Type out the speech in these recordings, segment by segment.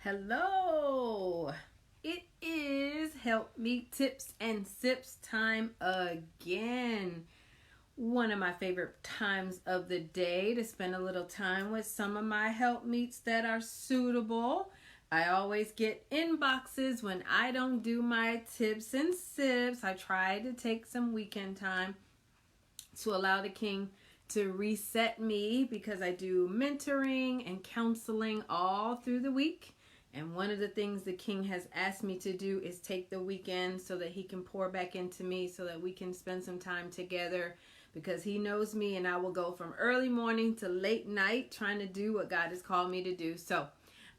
Hello! It is Helpmeet Tips and Sips time again. One of my favorite times of the day to spend a little time with some of my helpmeets that are suitable. I always get inboxes when I don't do my tips and sips. I try to take some weekend time to allow the King to reset me because I do mentoring and counseling all through the week. And one of the things the King has asked me to do is take the weekend so that he can pour back into me so that we can spend some time together, because he knows me and I will go from early morning to late night trying to do what God has called me to do. So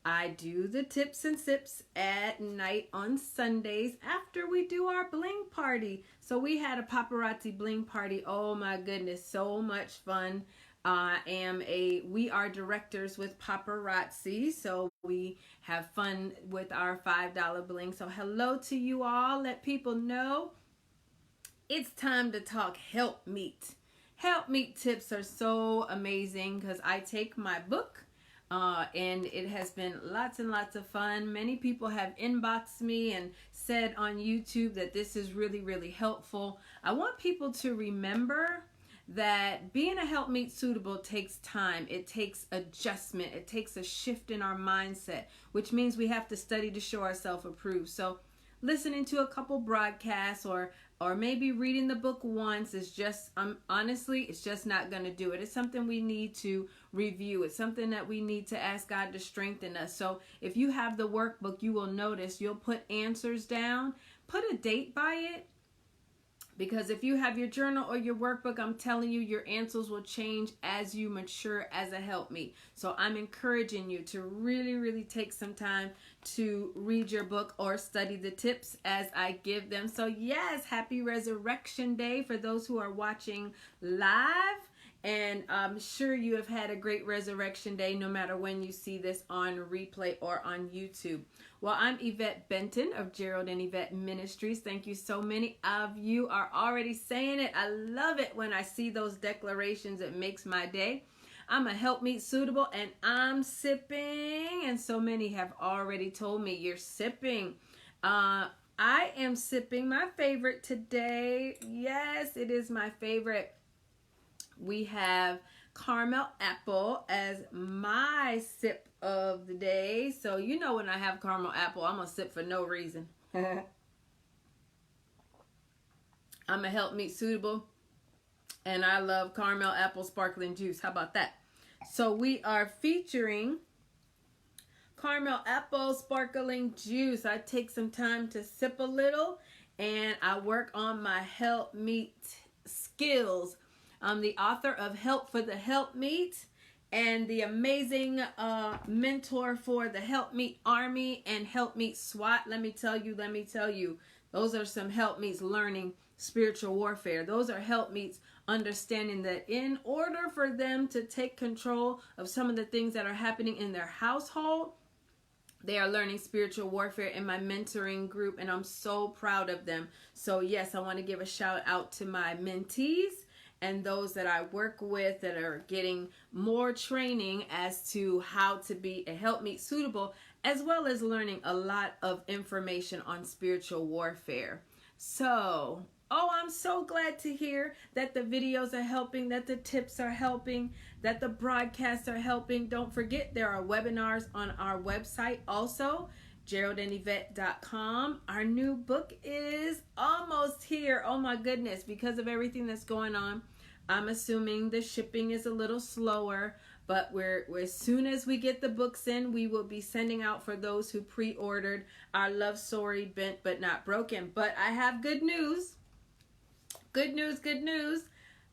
I do the tips and sips at night on Sundays after we do our bling party. So we had a paparazzi bling party. Oh my goodness, so much fun. We are directors with paparazzi, so we have fun with our $5 bling. So hello to you all. Let people know it's time to talk Helpmeet. Helpmeet tips are so amazing because I take my book and it has been lots and lots of fun. Many people have inboxed me and said on YouTube that this is really, really helpful. I want people to remember that being a helpmeet suitable takes time. It takes adjustment. It takes a shift in our mindset, which means we have to study to show ourselves approved. So listening to a couple broadcasts or maybe reading the book once is just, honestly, it's just not going to do it. It's something we need to review. It's something that we need to ask God to strengthen us. So if you have the workbook, you will notice you'll put answers down, put a date by it. Because if you have your journal or your workbook, I'm telling you, your answers will change as you mature as a helpmeet. So I'm encouraging you to really, really take some time to read your book or study the tips as I give them. So yes, happy Resurrection Day for those who are watching live. And I'm sure you have had a great Resurrection Day no matter when you see this on replay or on YouTube. Well, I'm Yvette Benton of Gerald and Yvette Ministries. Thank you. So many of you are already saying it. I love it when I see those declarations. It makes my day. I'm a helpmeet suitable and I'm sipping. And so many have already told me you're sipping. I am sipping my favorite today. Yes, it is my favorite. We have Carmel Apple as my sip of the day. So you know when I have Carmel Apple, I'm going to sip for no reason. I'm a helpmeet suitable and I love Carmel Apple Sparkling Juice. How about that? So we are featuring Carmel Apple Sparkling Juice. I take some time to sip a little and I work on my helpmeet skills. I'm the author of Help for the Helpmeet and the amazing mentor for the Helpmeet Army and Helpmeet SWAT. Let me tell you, those are some helpmeets learning spiritual warfare. Those are helpmeets understanding that in order for them to take control of some of the things that are happening in their household, they are learning spiritual warfare in my mentoring group, and I'm so proud of them. So yes, I want to give a shout out to my mentees and those that I work with that are getting more training as to how to be a helpmeet suitable, as well as learning a lot of information on spiritual warfare. So, I'm so glad to hear that the videos are helping, that the tips are helping, that the broadcasts are helping. Don't forget, there are webinars on our website also, GeraldandYvette.com. Our new book is almost here. Oh my goodness, because of everything that's going on, I'm assuming the shipping is a little slower, but we're as soon as we get the books in, we will be sending out for those who pre-ordered our Love Story Bent But Not Broken. But I have good news. Good news, good news.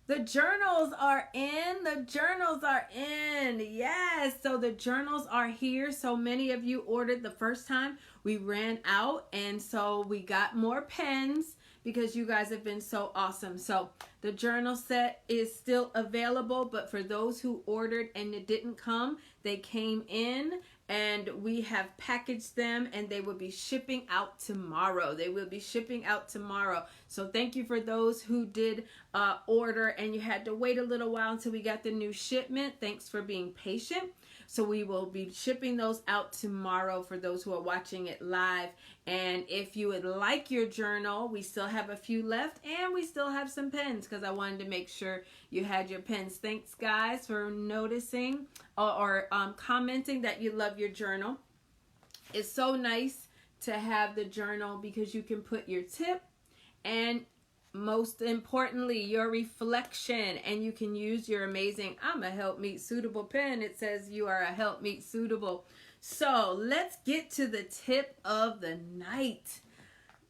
The journals are in. The journals are in. Yes. So the journals are here. So many of you ordered the first time. We ran out. And so we got more pens because you guys have been so awesome. So the journal set is still available. But for those who ordered and it didn't come, they came in. And we have packaged them and they will be shipping out tomorrow. They will be shipping out tomorrow. So thank you for those who did order and you had to wait a little while until we got the new shipment. Thanks for being patient. So we will be shipping those out tomorrow for those who are watching it live. And if you would like your journal, we still have a few left, and we still have some pens because I wanted to make sure you had your pens. Thanks, guys, for noticing or commenting that you love your journal. It's so nice to have the journal because you can put your tip and most importantly your reflection, and you can use your amazing I'm a Helpmeet Suitable pen. It says you are a Helpmeet Suitable. So let's get to the tip of the night.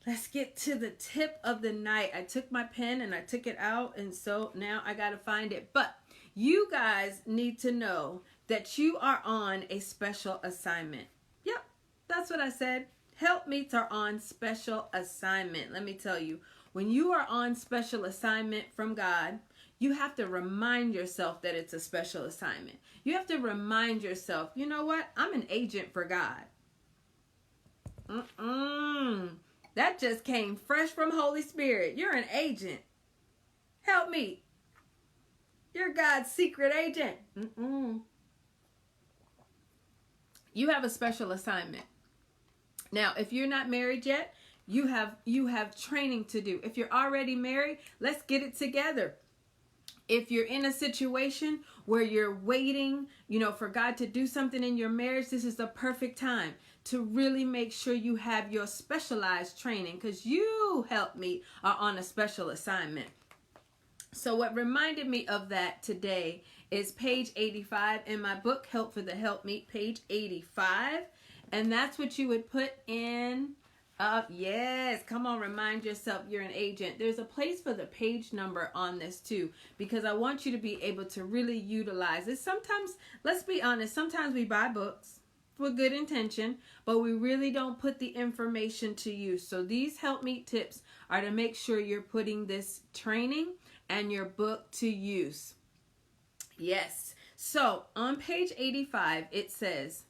Let's get to the tip of the night. I took my pen and I took it out, and so now I gotta find it. But you guys need to know that you are on a special assignment. Yep, that's what I said. Helpmeets are on special assignment. Let me tell you, when you are on special assignment from God, you have to remind yourself that it's a special assignment. You have to remind yourself, you know what? I'm an agent for God. That just came fresh from Holy Spirit. You're an agent. Help me. You're God's secret agent. You have a special assignment. Now, if you're not married yet, you have training to do. If you're already married, let's get it together. If you're in a situation where you're waiting, for God to do something in your marriage, this is the perfect time to really make sure you have your specialized training, because you, Helpmeet, are on a special assignment. So what reminded me of that today is page 85 in my book, Help for the Helpmeet, page 85. And that's what you would put in. Yes, come on, remind yourself you're an agent. There's a place for the page number on this too, because I want you to be able to really utilize it. Sometimes, let's be honest, sometimes we buy books with good intention, but we really don't put the information to use. So these Helpmeet tips are to make sure you're putting this training and your book to use. Yes. So on page 85, it says,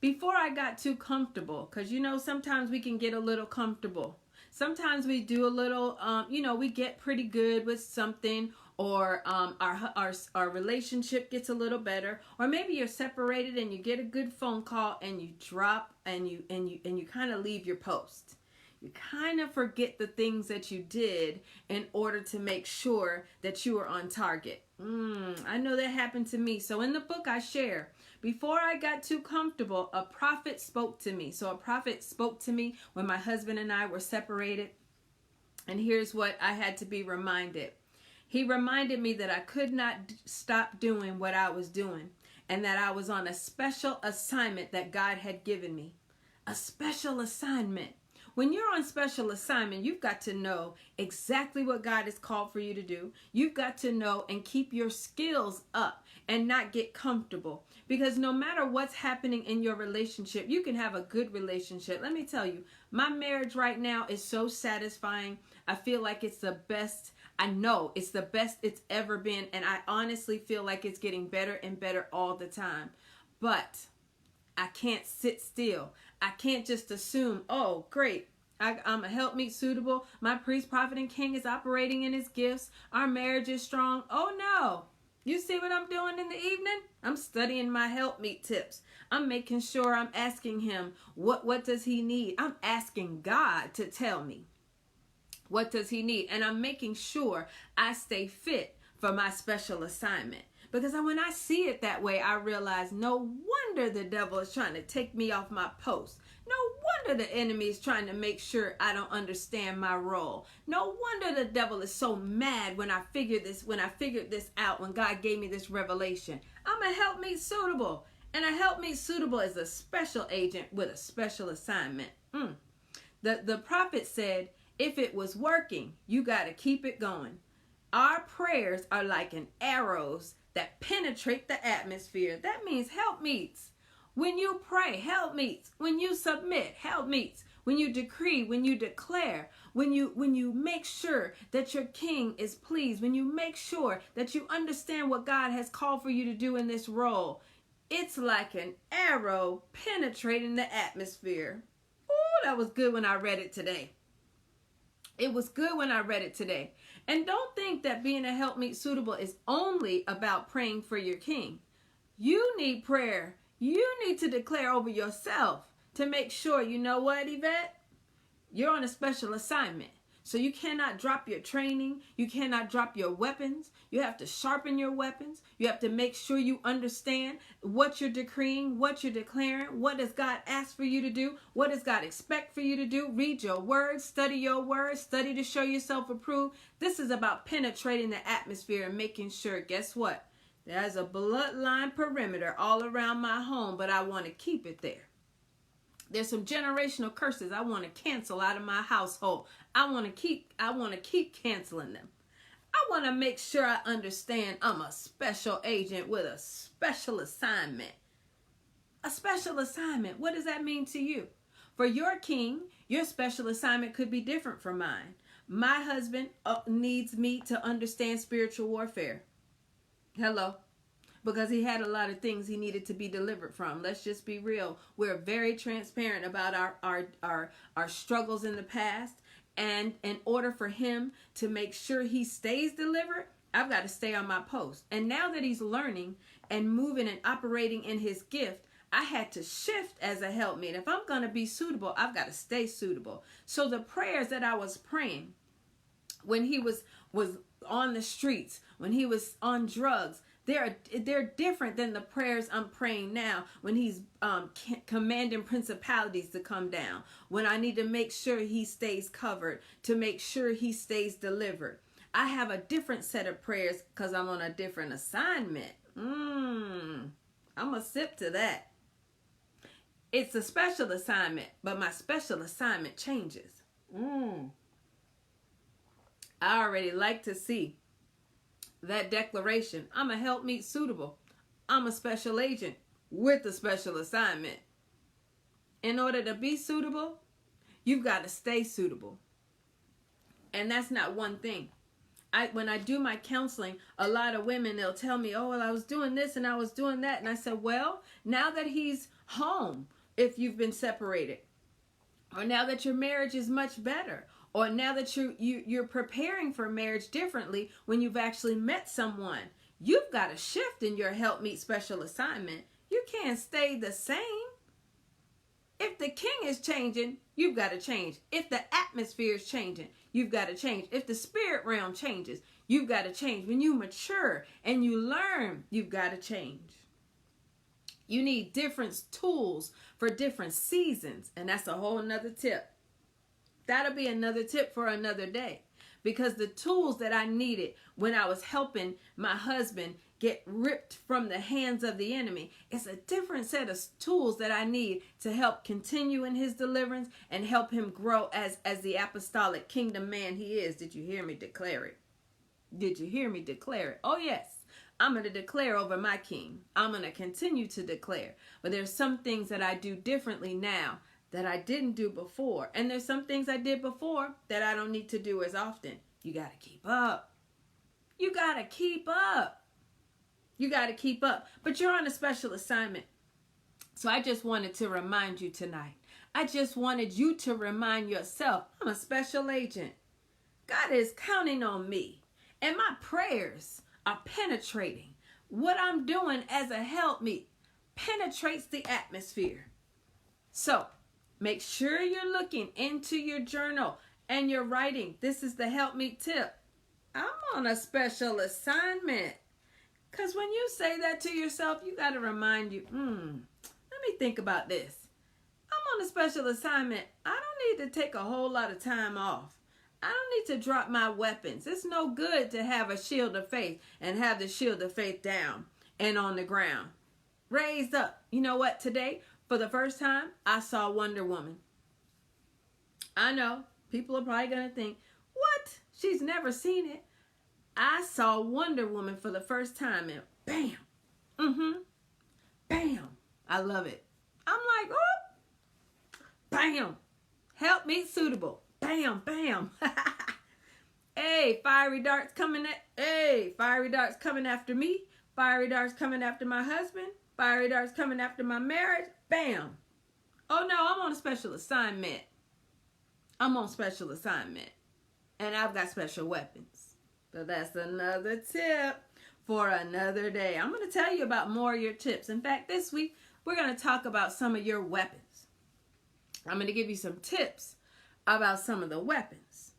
before I got too comfortable, because sometimes we can get a little comfortable. Sometimes we do a little, we get pretty good with something, or our relationship gets a little better, or maybe you're separated and you get a good phone call and you drop and you kind of leave your post. You kind of forget the things that you did in order to make sure that you are on target. I know that happened to me. So in the book I share, before I got too comfortable, a prophet spoke to me. So a prophet spoke to me when my husband and I were separated. And here's what I had to be reminded. He reminded me that I could not stop doing what I was doing, and that I was on a special assignment that God had given me. A special assignment. When you're on special assignment, you've got to know exactly what God has called for you to do. You've got to know and keep your skills up and not get comfortable. Because no matter what's happening in your relationship, you can have a good relationship. Let me tell you, my marriage right now is so satisfying. I feel like it's the best. I know it's the best it's ever been. And I honestly feel like it's getting better and better all the time. But I can't sit still. I can't just assume, oh, great, I'm a Helpmeet Suitable. My priest, prophet, and king is operating in his gifts. Our marriage is strong. Oh, no. You see what I'm doing in the evening? I'm studying my Helpmeet tips. I'm making sure I'm asking him, what does he need? I'm asking God to tell me, what does he need? And I'm making sure I stay fit for my special assignment. Because when I see it that way, I realize no wonder the devil is trying to take me off my post. No wonder the enemy is trying to make sure I don't understand my role. No wonder the devil is so mad when I figured this out, when God gave me this revelation. I'm a Helpmeet Suitable. And a Helpmeet Suitable is a special agent with a special assignment. The prophet said, if it was working, you got to keep it going. Our prayers are like an arrows that penetrate the atmosphere. That means Helpmeets. When you pray, Helpmeets. When you submit, Helpmeets. When you decree, when you declare, when you make sure that your king is pleased, when you make sure that you understand what God has called for you to do in this role, it's like an arrow penetrating the atmosphere. Ooh, that was good when I read it today. It was good when I read it today. And don't think that being a Helpmeet Suitable is only about praying for your king. You need prayer. You need to declare over yourself to make sure, you know what, Yvette? You're on a special assignment. So you cannot drop your training. You cannot drop your weapons. You have to sharpen your weapons. You have to make sure you understand what you're decreeing, what you're declaring, what does God ask for you to do, what does God expect for you to do. Read your words, study to show yourself approved. This is about penetrating the atmosphere and making sure, guess what? There's a bloodline perimeter all around my home, but I want to keep it there. There's some generational curses I want to cancel out of my household. I want to keep canceling them. I want to make sure I understand I'm a special agent with a special assignment. A special assignment. What does that mean to you? For your king, your special assignment could be different from mine. My husband needs me to understand spiritual warfare. Hello. Because he had a lot of things he needed to be delivered from. Let's just be real. We're very transparent about our struggles in the past. And in order for him to make sure he stays delivered, I've got to stay on my post. And now that he's learning and moving and operating in his gift, I had to shift as a helpmeet. If I'm going to be suitable, I've got to stay suitable. So the prayers that I was praying when he was on the streets, when he was on drugs, they're different than the prayers I'm praying now when he's commanding principalities to come down, when I need to make sure he stays covered, to make sure he stays delivered. I have a different set of prayers because I'm on a different assignment. I'm going to sip to that. It's a special assignment, but my special assignment changes. I already like to see that declaration. I'm a helpmeet suitable. I'm a special agent with a special assignment. In order to be suitable, you've got to stay suitable. And that's not one thing. When I do my counseling, a lot of women, they'll tell me, oh, well, I was doing this and I was doing that. And I said, well, now that he's home, if you've been separated, or now that your marriage is much better, or now that you're preparing for marriage differently when you've actually met someone, you've got to shift in your helpmeet special assignment. You can't stay the same. If the king is changing, you've got to change. If the atmosphere is changing, you've got to change. If the spirit realm changes, you've got to change. When you mature and you learn, you've got to change. You need different tools for different seasons, and that's a whole nother tip. That'll be another tip for another day, because the tools that I needed when I was helping my husband get ripped from the hands of the enemy, it's a different set of tools that I need to help continue in his deliverance and help him grow as the apostolic kingdom man he is. Did you hear me declare it? Did you hear me declare it? Oh, yes. I'm going to declare over my king. I'm going to continue to declare. But there's some things that I do differently now that I didn't do before. And there's some things I did before that I don't need to do as often. You got to keep up. You got to keep up. You got to keep up. But you're on a special assignment. So I just wanted to remind you tonight. I just wanted you to remind yourself, I'm a special agent. God is counting on me. And my prayers are penetrating. What I'm doing as a helpmeet penetrates the atmosphere. So make sure you're looking into your journal and you're writing. This is the helpmeet tip. I'm on a special assignment. Because when you say that to yourself, you got to remind you, let me think about this. I'm on a special assignment. I don't need to take a whole lot of time off. I don't need to drop my weapons. It's no good to have a shield of faith and have the shield of faith down and on the ground. Raised up. You know what? Today, for the first time, I saw Wonder Woman. I know. People are probably going to think, what? She's never seen it. I saw Wonder Woman for the first time and bam. Bam. I love it. I'm like, oh. Bam. Helpmeet suitable. Bam, bam. Hey, fiery darts coming fiery darts coming after me. Fiery darts coming after my husband. Fiery darts coming after my marriage. Bam. Oh no, I'm on a special assignment. I'm on special assignment. And I've got special weapons. So that's another tip for another day. I'm going to tell you about more of your tips. In fact, this week, we're going to talk about some of your weapons. I'm going to give you some tips about some of the weapons.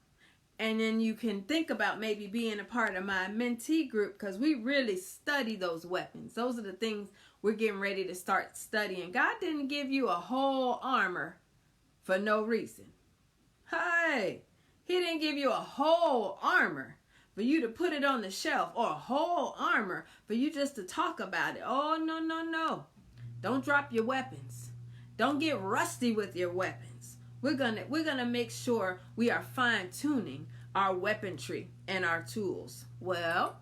And then you can think about maybe being a part of my mentee group, because we really study those weapons. Those are the things we're getting ready to start studying. God didn't give you a whole armor for no reason. Hey, He didn't give you a whole armor for you to put it on the shelf, or a whole armor for you just to talk about it. Oh, no, no, no. Don't drop your weapons. Don't get rusty with your weapons. We're gonna make sure we are fine-tuning our weaponry and our tools. Well,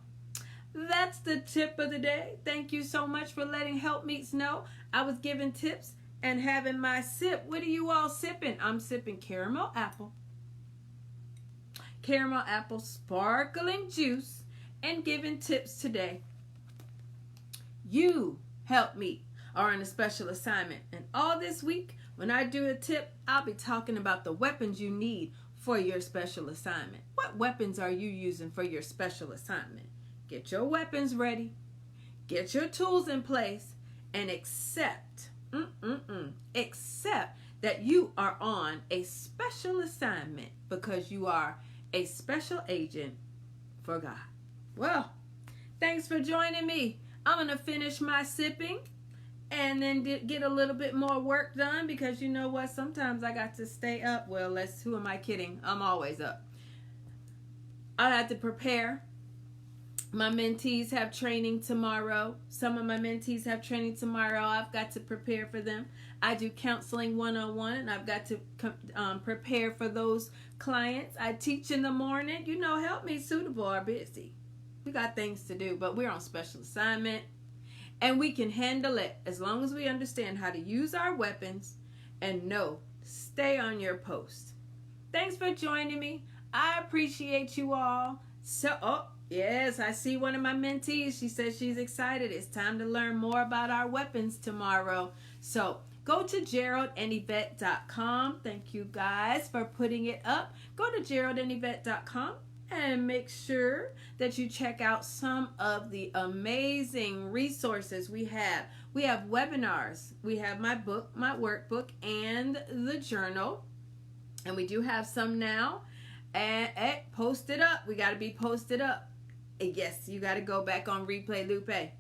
that's the tip of the day. Thank you so much for letting Helpmeets know I was giving tips and having my sip. What are you all sipping? I'm sipping Carmel Apple Sparkling Juice and giving tips today. You, Helpmeet, are on a special assignment. And all this week, when I do a tip, I'll be talking about the weapons you need for your special assignment. What weapons are you using for your special assignment? Get your weapons ready. Get your tools in place. And accept that you are on a special assignment, because you are a special agent for God. Well, thanks for joining me. I'm going to finish my sipping and then get a little bit more work done, because you know what? Sometimes I got to stay up. Well, who am I kidding? I'm always up. I had to prepare. My mentees have training tomorrow. Some of my mentees have training tomorrow. I've got to prepare for them. I do counseling one-on-one, and I've got to prepare for those clients. I teach in the morning. You know, Helpmeet Suitable are busy. We got things to do, but we're on special assignment, and we can handle it as long as we understand how to use our weapons and stay on your post. Thanks for joining me. I appreciate you all. Yes, I see one of my mentees. She says she's excited. It's time to learn more about our weapons tomorrow. So go to GeraldandYvette.com. Thank you guys for putting it up. Go to GeraldandYvette.com and make sure that you check out some of the amazing resources we have. We have webinars. We have my book, my workbook, and the journal. And we do have some now. And post it up. We got to be posted up. Yes, you got to go back on Replay Lupe.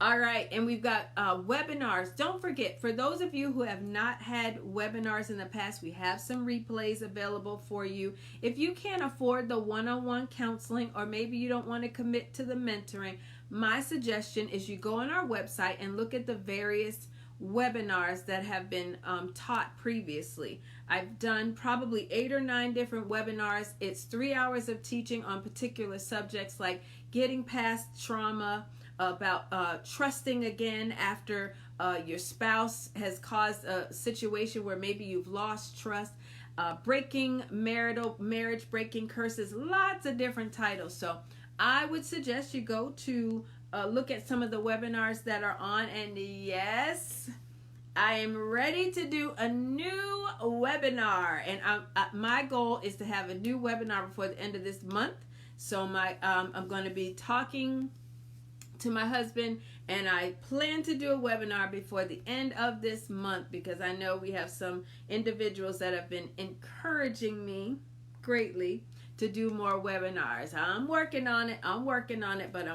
All right, and we've got webinars. Don't forget, for those of you who have not had webinars in the past, we have some replays available for you. If you can't afford the one-on-one counseling, or maybe you don't want to commit to the mentoring, my suggestion is you go on our website and look at the various webinars that have been taught previously. I've done probably 8 or 9 different webinars. It's 3 hours of teaching on particular subjects like getting past trauma, about trusting again after your spouse has caused a situation where maybe you've lost trust, breaking marriage breaking curses, lots of different titles. So I would suggest you go to look at some of the webinars that are on. And yes, I am ready to do a new webinar, and my goal is to have a new webinar before the end of this month. So I'm going to be talking to my husband, and I plan to do a webinar before the end of this month, because I know we have some individuals that have been encouraging me greatly to do more webinars. I'm working on it, but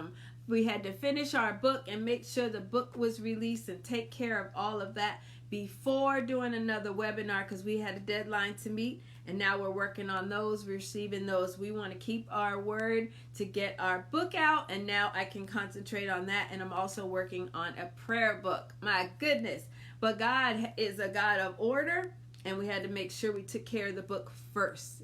we had to finish our book and make sure the book was released and take care of all of that before doing another webinar, because we had a deadline to meet, and now we're working on those, receiving those. We want to keep our word to get our book out, and now I can concentrate on that. And I'm also working on a prayer book. My goodness. But God is a God of order, and we had to make sure we took care of the book first.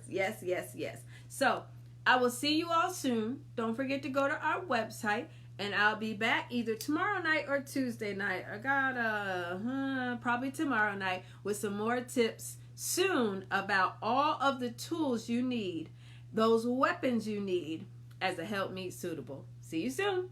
Yes, yes, yes. So I will see you all soon. Don't forget to go to our website, and I'll be back either tomorrow night or Tuesday night. I got probably tomorrow night with some more tips soon about all of the tools you need, those weapons you need as a Helpmeet Suitable. See you soon.